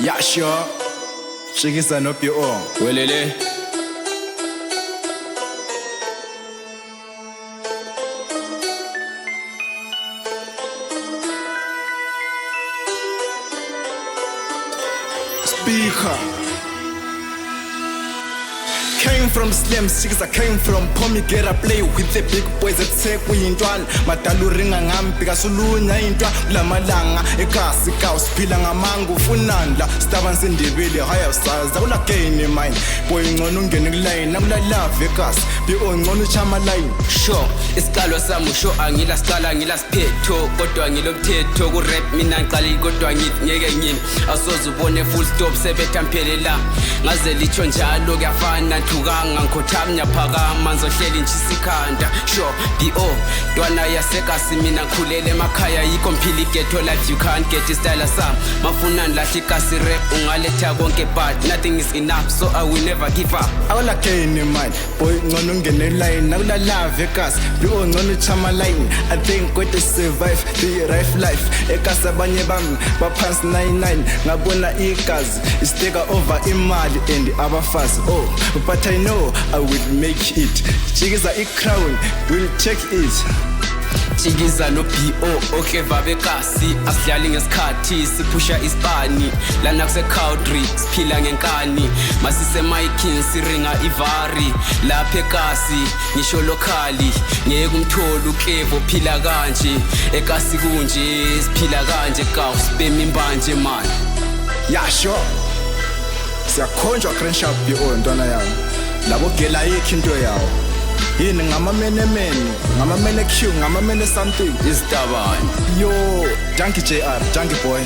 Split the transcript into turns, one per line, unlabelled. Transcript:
Yeah, sure. Shikisa no PO.
Welele.
Speaker. Came from slums, chicks I came from Pommy get a play with the big boys that say kuyintwana madalu ringa ngami bikasulunya intwa lamalanga ekasi kaus phila ngamanga ufunandla staba nsindibile haya usaza kula gain in mind boy ngcono ungene kuline nakula love ekasi bi ongcono chama line
Sure, isikalo sami usho angila sikala ngila siphetho kodwa ngilomthetho ku rap mina ngiqala kodwa ngithi ngeke ngini asoze ubone full stop sebetha mphelela ngaze litho njalo kuyafana thukanga ngikhothama nyaphakama ngizohlela intshisa ikhanda sure BO ntwana yasekasi mina ngikhulele emakhaya yikho mphila igetho life you can't get istyle sami mafuna ngilahle ikasi rap ungaletha konke but nothing is enough so I will never give up
akula gain in mind boy ngcono ungene line nakula love ekasi bi ongcono chama line I think going to survive the rough life ekasi abanye bami baphansi 99 ngabona igazi isteka over imali and abafazi oh but I know I will make it chikiza crown will check it
Chikiza no BO okay babekasi asidlali ngesikhathi siphusha isibani lana kuse country siphila ngenkani masise maikin siringa ivari lapha ekasi ngisho locally ngeke umtholo ukevo phila kanje ekasi kunje siphila kanje ka usibema imbanje man
yeah sure siyakhonjwa crenshaw BO ntwana yami labo gela yikho into yawo yini ngamamene Q ngamamene something
isitabani
yo junkie JR junkie boy